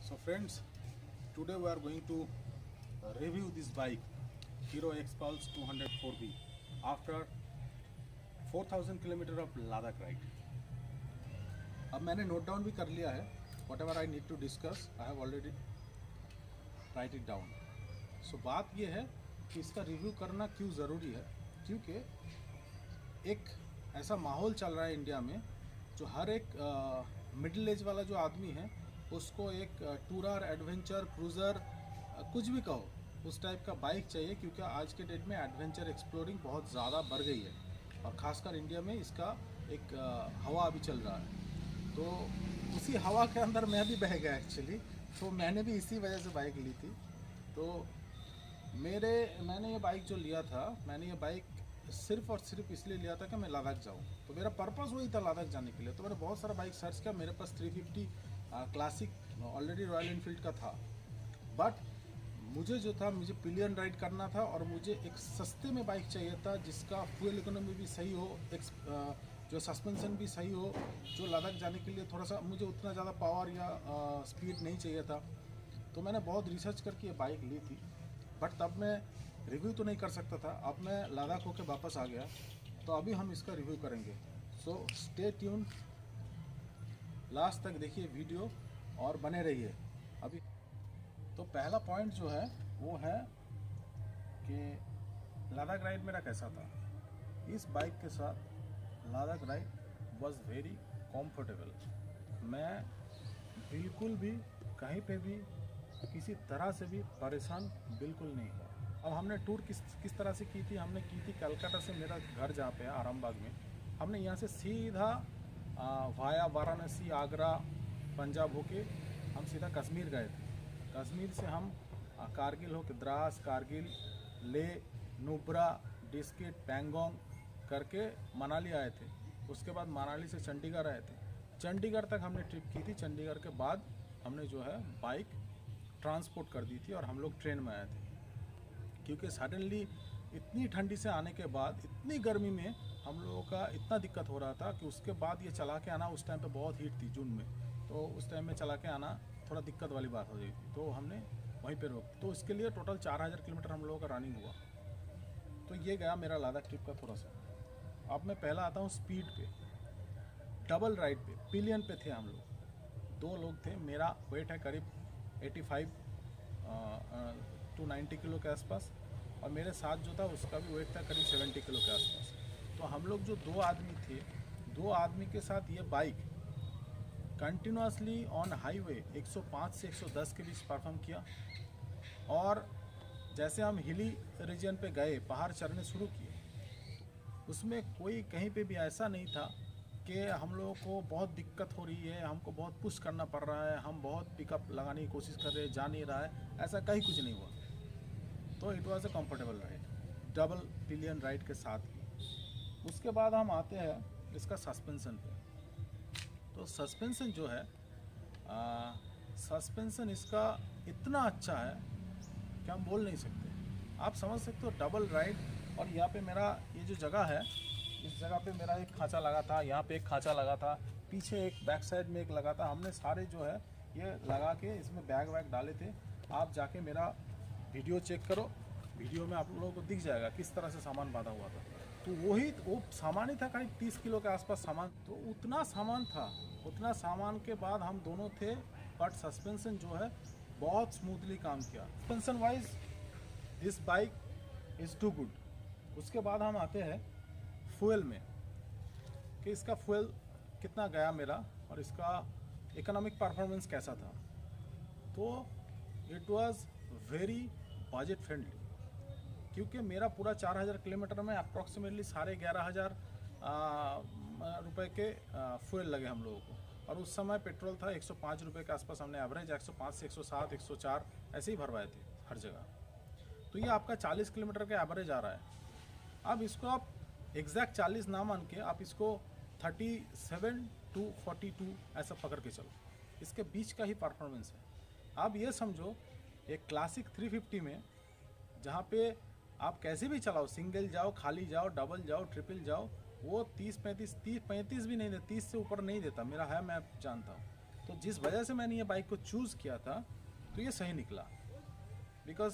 So friends, today we are going to review this bike Hero Xpulse 204B after 4000 kilometre off Ladakh ride. अब मैंने note down भी कर लिया है, whatever I need to discuss I have already write it down. So बात यह है कि इसका रिव्यू करना क्यों ज़रूरी है, क्योंकि एक ऐसा माहौल चल रहा है इंडिया में जो हर एक मिडिल एज वाला जो आदमी है उसको एक टूरर, एडवेंचर, क्रूज़र, कुछ भी कहो उस टाइप का बाइक चाहिए, क्योंकि आज के डेट में एडवेंचर एक्सप्लोरिंग बहुत ज़्यादा बढ़ गई है और ख़ासकर इंडिया में इसका एक हवा अभी चल रहा है। तो उसी हवा के अंदर मैं भी बह गया एक्चुअली, तो मैंने भी इसी वजह से बाइक ली थी। तो मैंने ये बाइक जो लिया था, मैंने ये बाइक सिर्फ़ और सिर्फ इसलिए लिया था कि मैं लद्दाख जाऊँ। तो मेरा पर्पस वही था लद्दाख जाने के लिए। तो मैंने बहुत सारा बाइक सर्च किया, मेरे पास 350 क्लासिक ऑलरेडी रॉयल एनफील्ड का था, बट मुझे पिलियन राइड करना था और मुझे एक सस्ते में बाइक चाहिए था जिसका फ्यूल इकोनॉमी भी सही हो, जो सस्पेंशन भी सही हो, जो लद्दाख जाने के लिए थोड़ा सा मुझे उतना ज़्यादा पावर या स्पीड नहीं चाहिए था। तो मैंने बहुत रिसर्च करके ये बाइक ली थी, बट तब मैं रिव्यू तो नहीं कर सकता था। अब मैं लद्दाख होके वापस आ गया, तो अभी हम इसका रिव्यू करेंगे। सो स्टे ट्यून, लास्ट तक देखिए वीडियो और बने रहिए। अभी तो पहला पॉइंट जो है वो है कि लद्दाख राइड मेरा कैसा था। इस बाइक के साथ Ladakh ride was very comfortable. मैं बिल्कुल भी कहीं पे भी किसी तरह से भी परेशान बिल्कुल नहीं हुआ। अब हमने टूर किस तरह से की थी, हमने की थी कलकत्ता से, मेरा घर जहाँ पे है आरामबाग में, हमने यहाँ से सीधा वाया वाराणसी, आगरा, पंजाब होके हम सीधा कश्मीर गए थे। कश्मीर से हम कारगिल होके द्रास, कारगिल, ले, नुब्रा, डिस्किट, पैंगोंग करके मनाली आए थे। उसके बाद मनाली से चंडीगढ़ आए थे। चंडीगढ़ तक हमने ट्रिप की थी। चंडीगढ़ के बाद हमने जो है बाइक ट्रांसपोर्ट कर दी थी और हम लोग ट्रेन में आए थे, क्योंकि सडनली इतनी ठंडी से आने के बाद इतनी गर्मी में हम लोगों का इतना दिक्कत हो रहा था कि उसके बाद ये चला के आना, उस टाइम पे बहुत हीट थी जून में, तो उस टाइम में चला के आना थोड़ा दिक्कत वाली बात हो गई थी। तो हमने वहीं पे रोक, तो इसके लिए टोटल 4000 किलोमीटर हम लोगों का रनिंग हुआ। तो ये गया मेरा लद्दाख ट्रिप का थोड़ा सा। अब मैं पहला आता हूँ स्पीड पे। डबल राइड पे पिलियन पे थे हम लोग, 2 लोग थे। मेरा वेट है करीब 85 to 90 किलो के आसपास, और मेरे साथ जो था उसका भी वेट था करीब 70 किलो के आसपास। तो हम लोग जो 2 आदमी थे, 2 आदमी के साथ ये बाइक कंटिन्यूसली ऑन हाईवे 105 से 110 के बीच परफॉर्म किया। और जैसे हम हिली रीजन पे गए, पहाड़ चढ़ने शुरू किए, उसमें कोई कहीं पे भी ऐसा नहीं था कि हम लोगों को बहुत दिक्कत हो रही है, हमको बहुत पुश करना पड़ रहा है, हम बहुत पिकअप लगाने की कोशिश कर रहे हैं, जा नहीं रहा है, ऐसा कहीं कुछ नहीं हुआ। तो it was a comfortable ride, double pillion ride के साथ ही। उसके बाद हम आते हैं इसका सस्पेंसन पे। तो सस्पेंसन जो है, सस्पेंसन इसका इतना अच्छा है कि हम बोल नहीं सकते। आप समझ सकते हो डबल राइड। और यहाँ पे मेरा ये जो जगह है, इस जगह पे मेरा एक खांचा लगा था, यहाँ पे एक खांचा लगा था, पीछे एक बैक साइड में एक लगा था। हमने सारे जो है ये लगा के इसमें बैग वैग डाले थे। आप जाके मेरा वीडियो चेक करो, वीडियो में आप लोगों को दिख जाएगा किस तरह से सामान बांधा हुआ था। तो वो सामान ही था करीब 30 किलो के आसपास सामान। तो उतना सामान था, उतना सामान के बाद हम दोनों थे, बट सस्पेंसन जो है बहुत स्मूथली काम किया। Suspension wise this bike is too good. उसके बाद हम आते हैं फ्यूल में, कि इसका फ्यूल कितना गया मेरा और इसका इकोनॉमिक परफॉर्मेंस कैसा था। तो it was very budget friendly, क्योंकि मेरा पूरा 4000 किलोमीटर में अप्रॉक्सीमेटली 11,500 रुपये के फ्यूल लगे हम लोगों को। और उस समय पेट्रोल था 105 रुपये के आसपास, हमने एवरेज 105 से 107, 104 ऐसे ही भरवाए थे हर जगह। तो ये आपका 40 किलोमीटर का एवरेज आ रहा है। अब इसको आप एग्जैक्ट 40 ना मान के आप इसको 37 to 42 ऐसा पकड़ के चलो, इसके बीच का ही परफॉर्मेंस है। आप ये समझो एक क्लासिक 350 में, जहाँ पे आप कैसे भी चलाओ, सिंगल जाओ, खाली जाओ, डबल जाओ, ट्रिपल जाओ, वो 30-35 भी नहीं देता, 30 से ऊपर नहीं देता। मेरा है, मैं जानता हूँ। तो जिस वजह से मैंने ये बाइक को चूज़ किया था तो ये सही निकला, because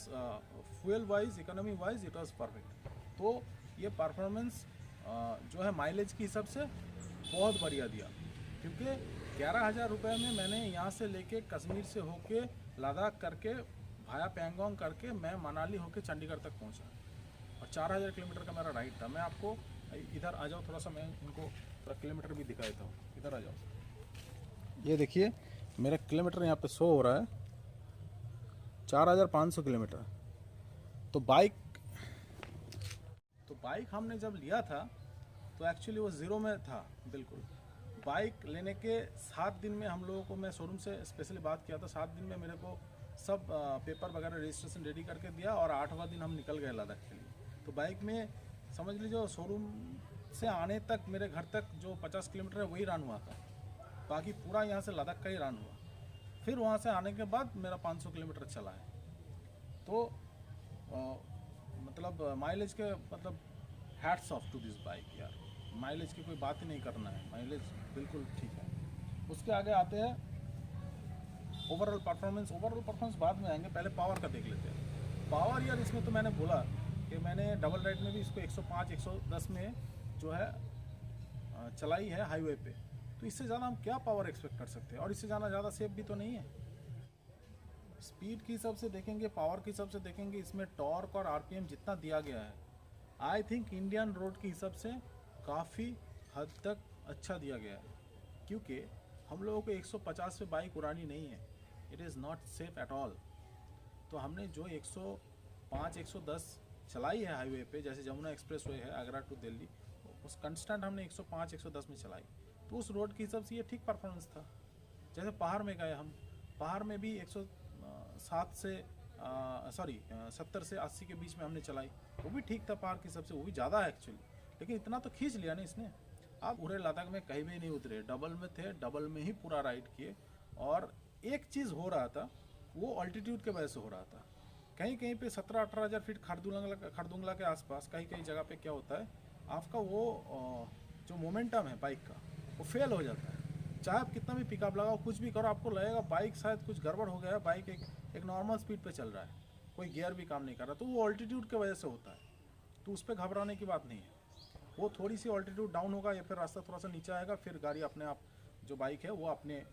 fuel wise, economy wise it was perfect. तो ये परफॉर्मेंस जो है माइलेज के हिसाब से बहुत बढ़िया दिया, क्योंकि 11,000 रुपये में मैंने यहाँ से लेके कश्मीर से होके लद्दाख करके भाया पैंगोंग करके मैं मनाली होके चंडीगढ़ तक पहुँचा, और 4,000 किलोमीटर का मेरा राइड था। मैं आपको इधर आ जाओ, थोड़ा सा मैं इनको थोड़ा किलोमीटर भी दिखा देता हूँ, इधर आ जाओ। ये देखिए मेरा किलोमीटर यहाँ पे शो हो रहा है 4,500 किलोमीटर। तो बाइक हमने जब लिया था तो एक्चुअली वो ज़ीरो में था बिल्कुल। बाइक लेने के 7 दिन में हम लोगों को, मैं शोरूम से स्पेशली बात किया था, 7 दिन में मेरे को सब पेपर वगैरह रजिस्ट्रेशन रेडी करके दिया, और 8वां दिन हम निकल गए लद्दाख के लिए। तो बाइक में समझ लीजिए शोरूम से आने तक मेरे घर तक जो 50 किलोमीटर है वही रन हुआ था, बाकी पूरा यहाँ से लद्दाख का ही रन हुआ। फिर वहाँ से आने के बाद मेरा 500 किलोमीटर चला है। तो मतलब माइलेज के मतलब hats off to this bike यार, माइलेज की कोई बात ही नहीं करना है, माइलेज बिल्कुल ठीक है। उसके आगे आते हैं ओवरऑल परफॉर्मेंस बाद में आएंगे, पहले पावर का देख लेते हैं। पावर यार इसमें तो मैंने बोला कि मैंने डबल राइड में भी इसको 105 110 में जो है चलाई है हाईवे पे, तो इससे ज़्यादा हम क्या पावर एक्सपेक्ट कर सकते हैं, और इससे ज़्यादा सेफ भी तो नहीं है। स्पीड के हिसाब से देखेंगे, पावर के हिसाब से देखेंगे, इसमें टॉर्क और आरपीएम जितना दिया गया है, आई थिंक इंडियन रोड के हिसाब से काफ़ी हद तक अच्छा दिया गया है, क्योंकि हम लोगों को 150 पे बाइक उड़ानी नहीं है, it is not safe at all. तो हमने जो 105 110 चलाई है हाईवे पे, जैसे जमुना एक्सप्रेस वे है आगरा टू दिल्ली, उस कंस्टेंट हमने 105 110 में चलाई, तो उस रोड के हिसाब से ये ठीक परफॉर्मेंस था। जैसे पहाड़ में गए हम, पहाड़ में भी 107 से 70 से 80 के बीच में हमने चलाई, वो भी ठीक था पहाड़ के हिसाब से, वो भी ज़्यादा है एक्चुअली, लेकिन इतना तो खींच लिया ना इसने। आप पूरे लद्दाख में कहीं भी नहीं उतरे, डबल में थे, डबल में ही पूरा राइड किए। और एक चीज़ हो रहा था, वो ऑल्टीट्यूड के वजह से हो रहा था। कहीं कहीं पे 17-18 हज़ार फीट खरदुंगला के आसपास कहीं जगह पे क्या होता है, आपका वो जो मोमेंटम है बाइक का वो फेल हो जाता है। चाहे आप कितना भी पिकअप लगाओ, कुछ भी करो, आपको लगेगा बाइक शायद कुछ गड़बड़ हो गया है, बाइक एक नॉर्मल स्पीड पे चल रहा है, कोई गियर भी काम नहीं कर रहा, तो वो ऑल्टीट्यूड की वजह से होता है। तो उस पर घबराने की बात नहीं है, वो थोड़ी सी ऑल्टीट्यूड डाउन होगा या फिर रास्ता थोड़ा सा नीचे आएगा, फिर गाड़ी अपने आप जो बाइक है वो अपने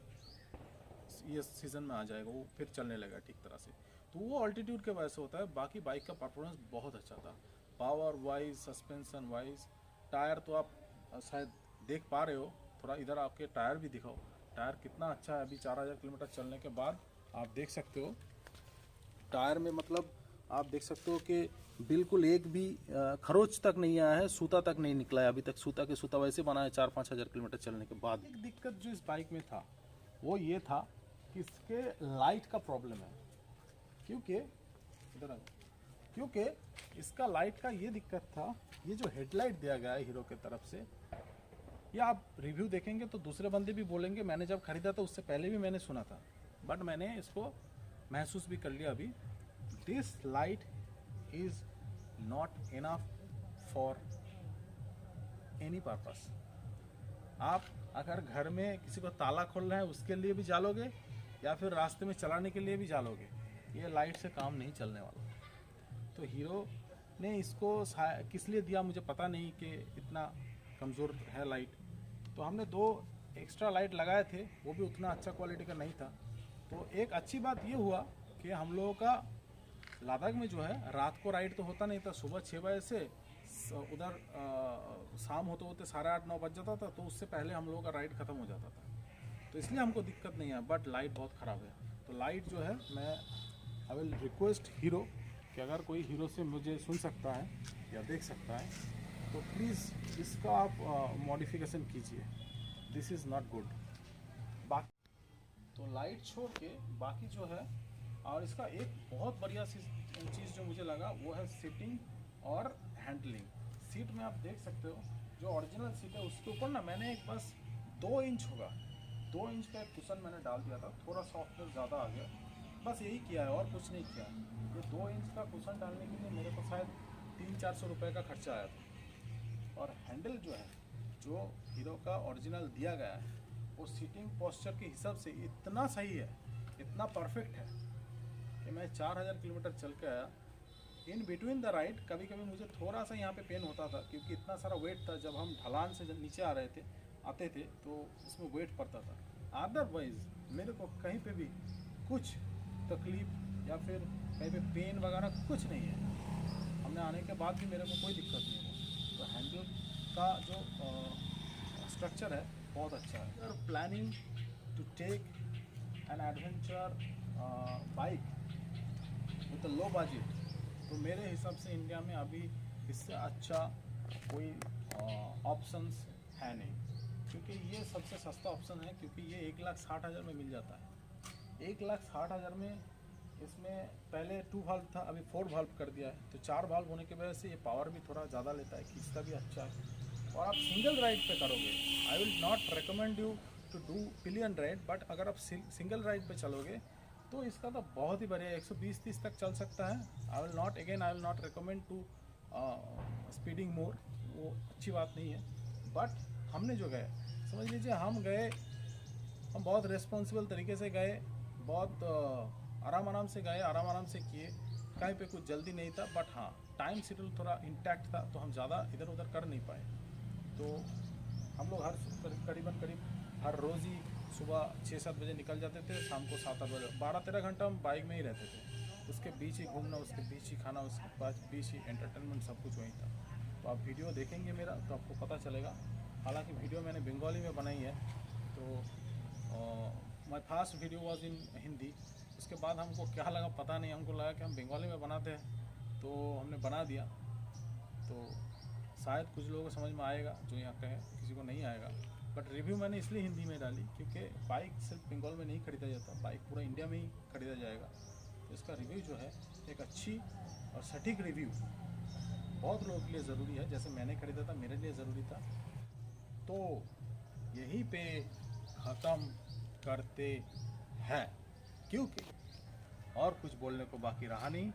ये सीज़न में आ जाएगा, वो फिर चलने लगेगा ठीक तरह से। तो वो ऑल्टीट्यूड के वजह से होता है। बाकी बाइक का परफॉर्मेंस बहुत अच्छा था, power wise, suspension wise. Tyre तो आप शायद देख पा रहे हो, थोड़ा इधर आपके टायर भी दिखाओ, टायर कितना अच्छा है। अभी 4,000 किलोमीटर चलने के बाद आप देख सकते हो टायर में, मतलब आप देख सकते हो कि बिल्कुल एक भी खरोच तक नहीं आया है, सूता तक नहीं निकला है अभी तक। सूता के सूता वैसे बना है 4-5 हज़ार किलोमीटर चलने के बाद। एक दिक्कत जो इस बाइक में था वो ये था कि इसके लाइट का प्रॉब्लम है, क्योंकि इसका लाइट का ये दिक्कत था, ये जो हेडलाइट दिया गया है हीरो के तरफ से, या आप रिव्यू देखेंगे तो दूसरे बंदे भी बोलेंगे, मैंने जब खरीदा था उससे पहले भी मैंने सुना था, बट मैंने इसको महसूस भी कर लिया अभी। This light is not enough for any purpose. आप अगर घर में किसी को ताला खोलना है उसके लिए भी जालोगे, या फिर रास्ते में चलाने के लिए भी जालोगे, ये लाइट से काम नहीं चलने वाला। तो हीरो ने इसको किस लिए दिया मुझे पता नहीं कि इतना कमज़ोर है लाइट। तो हमने 2 एक्स्ट्रा लाइट लगाए थे, वो भी उतना अच्छा क्वालिटी का नहीं था। तो एक अच्छी बात ये हुआ कि हम लोगों का लद्दाख में जो है रात को राइड तो होता नहीं था, सुबह 6 बजे से उधर शाम होते होते 8:30-9 बज जाता था, तो उससे पहले हम लोगों का राइड ख़त्म हो जाता था, तो इसलिए हमको दिक्कत नहीं है। बट लाइट बहुत ख़राब है। तो लाइट जो है, मैं आई विल रिक्वेस्ट हीरो कि अगर कोई हीरो से मुझे सुन सकता है या देख सकता है तो प्लीज़ इसका आप मॉडिफिकेशन कीजिए, दिस इज़ नॉट गुड। बाकी तो लाइट छोड़ के बाकी जो है, और इसका एक बहुत बढ़िया चीज़ जो मुझे लगा वो है सीटिंग और हैंडलिंग। सीट में आप देख सकते हो जो ओरिजिनल सीट है उसके ऊपर ना मैंने एक बस 2 इंच होगा, 2 इंच का एक कुशन मैंने डाल दिया था, थोड़ा सॉफ्टनेस ज़्यादा आ गया, बस यही किया है और कुछ नहीं किया। ये 2 इंच का कुशन डालने के लिए मेरे को शायद 300-400 रुपये का खर्चा आया था। और हैंडल जो है, जो हीरो का ओरिजिनल दिया गया है वो सीटिंग पोस्चर के हिसाब से इतना सही है, इतना परफेक्ट है कि मैं 4000 किलोमीटर चल के आया। इन बिटवीन द राइड कभी कभी मुझे थोड़ा सा यहाँ पे पेन होता था, क्योंकि इतना सारा वेट था। जब हम ढलान से जब नीचे आते थे तो उसमें वेट पड़ता था। अदरवाइज मेरे को कहीं पे भी कुछ तकलीफ या फिर कहीं पे पेन वगैरह कुछ नहीं है। हमने आने के बाद भी मेरे को कोई दिक्कत नहीं हुआ। तो हैंडल का जो स्ट्रक्चर है बहुत अच्छा है। अगर planning to take an adventure bike with low budget, तो मेरे हिसाब से इंडिया में अभी इससे अच्छा कोई ऑप्शंस है नहीं, क्योंकि ये सबसे सस्ता ऑप्शन है। क्योंकि ये 1,60,000 में मिल जाता है। 1,60,000 में इसमें पहले 2 वाल्व था, अभी 4 वाल्व कर दिया है। तो 4 वाल्व होने की वजह से ये पावर भी थोड़ा ज़्यादा लेता है, खींचता भी अच्छा है। और आप सिंगल राइड पे करोगे, I will not recommend you to do pillion ride, but अगर आप सिंगल राइड पे चलोगे तो इसका तो बहुत ही बढ़िया 120-130 तक चल सकता है। I will not recommend to speeding more, वो अच्छी बात नहीं है। बट हमने जो गए, समझ लीजिए हम हम बहुत रिस्पॉन्सिबल तरीके से गए, बहुत आराम से गए, आराम से किए। कहीं पे कुछ जल्दी नहीं था, बट हाँ टाइम शेड्यूल थोड़ा इंटैक्ट था, तो हम ज़्यादा इधर उधर कर नहीं पाए। तो हम लोग करीब हर रोज़ ही सुबह 6-7 बजे निकल जाते थे, शाम को 7-8 बजे। 12-13 घंटा हम बाइक में ही रहते थे। उसके बीच ही घूमना, उसके बीच ही खाना, उसके बाद बीच ही एंटरटेनमेंट, सब कुछ वहीं था। तो आप वीडियो देखेंगे मेरा तो आपको पता चलेगा। हालांकि वीडियो मैंने बंगाली में बनाई है, तो my first video was in Hindi. उसके बाद हमको क्या लगा पता नहीं, हमको लगा कि हम बंगाली में बनाते हैं, तो हमने बना दिया। तो शायद कुछ लोगों को समझ में आएगा जो यहाँ का है, किसी को नहीं आएगा। बट रिव्यू मैंने इसलिए हिंदी में डाली क्योंकि बाइक सिर्फ बंगाल में नहीं खरीदा जाता, बाइक पूरा इंडिया में ही खरीदा जाएगा। तो इसका रिव्यू जो है एक अच्छी और सटीक रिव्यू बहुत लोगों के लिए ज़रूरी है। जैसे मैंने खरीदा था, मेरे लिए ज़रूरी था। तो यहीं पे ख़त्म करते हैं, क्योंकि और कुछ बोलने को बाकी रहा नहीं।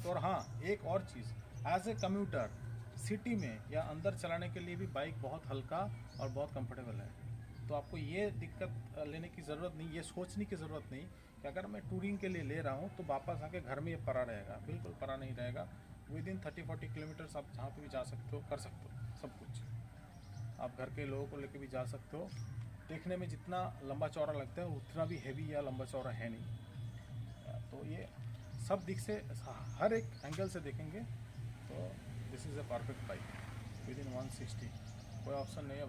तो और हाँ, एक और चीज़, एज ए कम्यूटर सिटी में या अंदर चलाने के लिए भी बाइक बहुत हल्का और बहुत कंफर्टेबल है। तो आपको ये दिक्कत लेने की ज़रूरत नहीं, ये सोचने की ज़रूरत नहीं कि अगर मैं टूरिंग के लिए ले रहा हूँ तो वापस आके घर में ये पड़ा रहेगा। बिल्कुल पड़ा नहीं रहेगा। विद इन 30-40 किलोमीटर्स आप जहाँ पे भी जा सकते हो, कर सकते हो सब कुछ। आप घर के लोगों को लेके भी जा सकते हो। देखने में जितना लंबा चौड़ा लगता है उतना भी हैवी या लंबा चौड़ा है नहीं। तो ये सब दिख से, हर एक एंगल से देखेंगे तो this is a perfect bike with in 160। कोई ऑप्शन नहीं है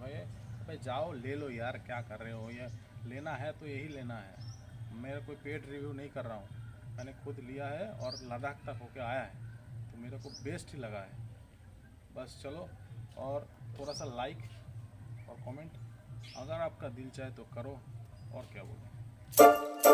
भाई जाओ ले लो यार, क्या कर रहे हो, ये लेना है तो यही लेना है। मेरा कोई पेड रिव्यू नहीं कर रहा हूँ, मैंने खुद लिया है और लद्दाख तक होके आया है, तो मेरे को बेस्ट ही लगा है। बस चलो, और थोड़ा सा लाइक और कमेंट अगर आपका दिल चाहे तो करो, और क्या बोलें।